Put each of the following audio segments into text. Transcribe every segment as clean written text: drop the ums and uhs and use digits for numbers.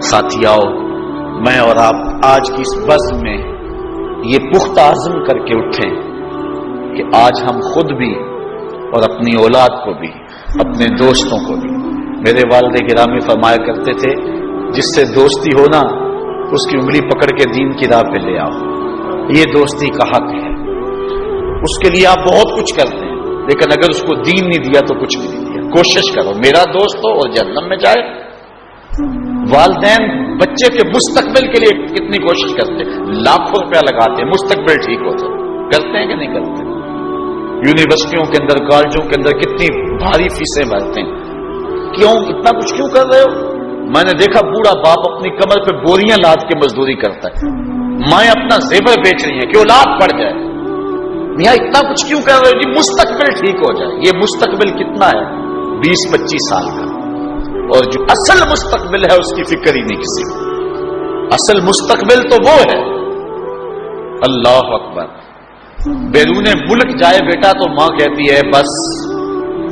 ساتھیاؤ، میں اور آپ آج کی اس بزم میں یہ پختہ عزم کر کے اٹھیں کہ آج ہم خود بھی اور اپنی اولاد کو بھی، اپنے دوستوں کو بھی، میرے والد گرامی فرمایا کرتے تھے جس سے دوستی ہونا اس کی انگلی پکڑ کے دین کی راہ پہ لے آؤ، یہ دوستی کا حق ہے۔ اس کے لیے آپ بہت کچھ کرتے ہیں، لیکن اگر اس کو دین نہیں دیا تو کچھ بھی نہیں دیا۔ کوشش کرو میرا دوست ہو اور جہنم میں جائے۔ والدین بچے کے مستقبل کے لیے کتنی کوشش کرتے ہیں، لاکھوں روپیہ لگاتے ہیں مستقبل ٹھیک ہو تو، کرتے ہیں کہ نہیں کرتے؟ یونیورسٹیوں کے اندر، کالجوں کے اندر کتنی بھاری فیسیں بھرتے ہیں، کیوں اتنا کچھ کیوں کر رہے ہو؟ میں نے دیکھا بوڑھا باپ اپنی کمر پہ بوریاں لاد کے مزدوری کرتا ہے، مائیں اپنا زیور بیچ رہی ہیں کہ اولاد پڑ جائے۔ میاں اتنا کچھ کیوں کر رہے ہو؟ جی مستقبل ٹھیک ہو جائے۔ یہ مستقبل کتنا ہے؟ 20-25 سال کا، اور جو اصل مستقبل ہے اس کی فکر ہی نہیں کسی کو۔ اصل مستقبل تو وہ ہے، اللہ اکبر، بیرون ملک جائے بیٹا تو ماں کہتی ہے بس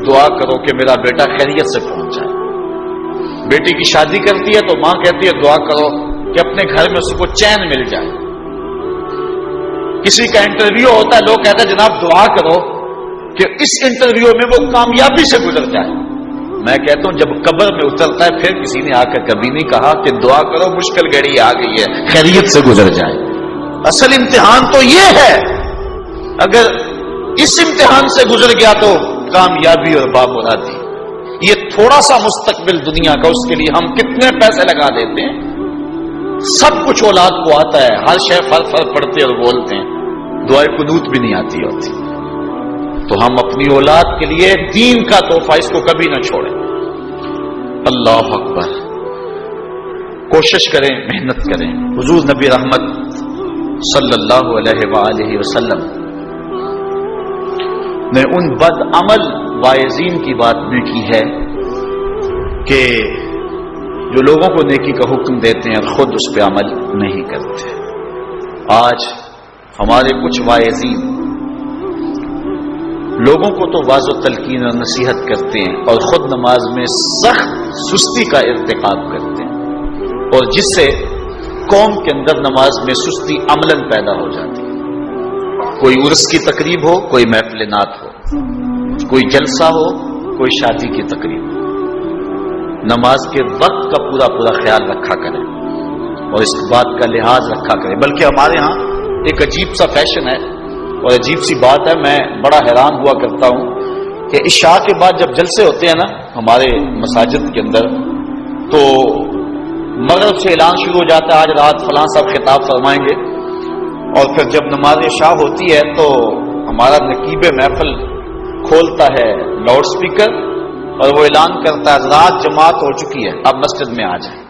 دعا کرو کہ میرا بیٹا خیریت سے پہنچ جائے۔ بیٹی کی شادی کرتی ہے تو ماں کہتی ہے دعا کرو کہ اپنے گھر میں اس کو چین مل جائے۔ کسی کا انٹرویو ہوتا ہے، لوگ کہتے ہیں جناب دعا کرو کہ اس انٹرویو میں وہ کامیابی سے گزر جائے۔ میں کہتا ہوں جب قبر میں اترتا ہے پھر کسی نے آ کر کبھی نہیں کہا کہ دعا کرو مشکل گھڑی آ گئی ہے خیریت سے گزر جائے۔ اصل امتحان تو یہ ہے، اگر اس امتحان سے گزر گیا تو کامیابی اور بامرادی۔ یہ تھوڑا سا مستقبل دنیا کا، اس کے لیے ہم کتنے پیسے لگا دیتے ہیں، سب کچھ اولاد کو آتا ہے، ہر شے فر پڑھتے اور بولتے ہیں، دعائے قنوت بھی نہیں آتی ہوتی۔ تو ہم اپنی اولاد کے لیے دین کا تحفہ اس کو کبھی نہ چھوڑیں۔ اللہ اکبر، کوشش کریں، محنت کریں۔ حضور نبی رحمت صلی اللہ علیہ وآلہ وسلم نے ان بد عمل واعظین کی بات بھی کی ہے کہ جو لوگوں کو نیکی کا حکم دیتے ہیں اور خود اس پہ عمل نہیں کرتے۔ آج ہمارے کچھ واعظین لوگوں کو تو واضح و تلقین اور نصیحت کرتے ہیں اور خود نماز میں سخت سستی کا ارتکاب کرتے ہیں، اور جس سے قوم کے اندر نماز میں سستی عملاً پیدا ہو جاتی ہے۔ کوئی عرس کی تقریب ہو، کوئی محفل نعت ہو، کوئی جلسہ ہو، کوئی شادی کی تقریب ہو، نماز کے وقت کا پورا خیال رکھا کریں اور اس بات کا لحاظ رکھا کریں۔ بلکہ ہمارے ہاں ایک عجیب سا فیشن ہے اور عجیب سی بات ہے، میں بڑا حیران ہوا کرتا ہوں کہ عشاء کے بعد جب جلسے ہوتے ہیں نا ہمارے مساجد کے اندر، تو مغرب سے اعلان شروع ہو جاتا ہے آج رات فلاں صاحب خطاب فرمائیں گے، اور پھر جب نماز عشاء ہوتی ہے تو ہمارا نقیب محفل کھولتا ہے لاؤڈ سپیکر اور وہ اعلان کرتا ہے رات جماعت ہو چکی ہے، اب مسجد میں آ جائیں۔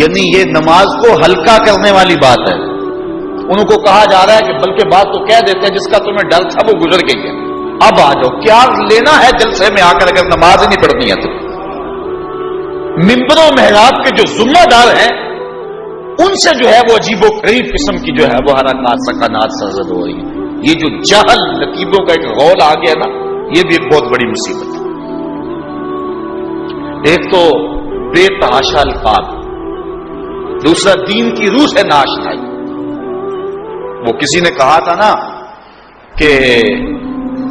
یعنی یہ نماز کو ہلکا کرنے والی بات ہے۔ ان کو کہا جا رہا ہے کہ بلکہ بات تو کہہ دیتے ہیں جس کا تمہیں ڈر تھا وہ گزر گئی ہے، اب آ جاؤ، کیا لینا ہے جلسے میں آ کر اگر نماز ہی نہیں پڑھنی ہے تو۔ ممبر و محراب کے جو ذمہ دار ہیں ان سے جو ہے وہ عجیب و غریب قسم کی جو ہے وہ حرکات سکنات سرزد ہو رہی ہے۔ یہ جو جہل نقیبوں کا ایک غول آ گیا نا، یہ بھی ایک بہت بڑی مصیبت ہے۔ ایک تو بے تحاشا القاب، دوسرا دین کی روح سے ناشنائی۔ وہ کسی نے کہا تھا نا کہ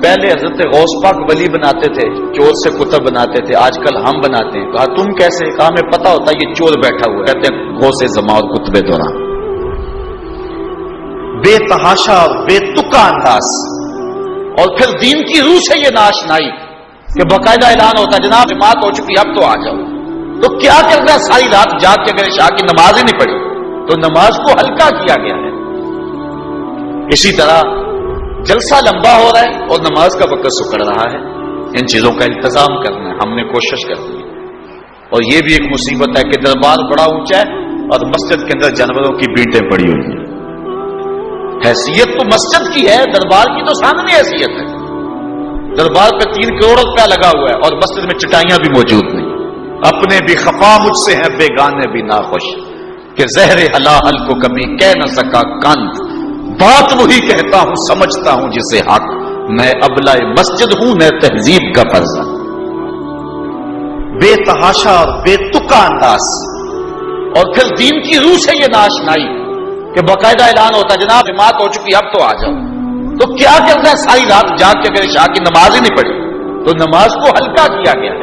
پہلے حضرت غوث پاک ولی بناتے تھے، چور سے کتب بناتے تھے، آج کل ہم بناتے ہیں۔ کہا تم کیسے؟ کہا ہمیں پتا ہوتا ہے یہ چور بیٹھا ہوا ہے، کہتے ہیں غوث زماں اور کتب دوران۔ بے تحاشا اور بے تکا انداز، اور پھر دین کی روح سے یہ ناشنائی کہ باقاعدہ اعلان ہوتا ہے جناب جماعت ہو چکی اب تو آ جاؤ۔ تو کیا کرنا ہے ساری رات جاگ کے اگر عشاء کی نماز ہی نہیں پڑھی تو نماز کو ہلکا کیا گیا ہے۔ اسی طرح جلسہ لمبا ہو رہا ہے اور نماز کا وقت سکڑ رہا ہے، ان چیزوں کا انتظام کرنا ہے، ہم نے کوشش کرنی ہے۔ اور یہ بھی ایک مصیبت ہے کہ دربار بڑا اونچا ہے اور مسجد کے اندر جانوروں کی بیٹیں پڑی ہوئی ہیں۔ حیثیت تو مسجد کی ہے، دربار کی تو سامنے حیثیت ہے۔ دربار پہ 3 کروڑ روپیہ لگا ہوا ہے اور مسجد میں چٹائیاں بھی موجود نہیں۔ اپنے بھی خفا مجھ سے ہیں بیگانے بھی ناخوش، کہ زہر حلاحل کو کبھی کہہ نہ سکا کند، بات وہی کہتا ہوں سمجھتا ہوں جسے حق، میں ابلہ مسجد ہوں میں تہذیب کا فرزند۔ بے تحاشا اور بے تکا انداز، اور پھر دین کی روح سے یہ ناشنائی کہ باقاعدہ اعلان ہوتا ہے جناب جماعت ہو چکی اب تو آ جاؤ، تو کیا کرنا ہے ساری رات جاگ کے اگر عشاء کی نماز ہی نہیں پڑھی تو نماز کو ہلکا کیا گیا ہے۔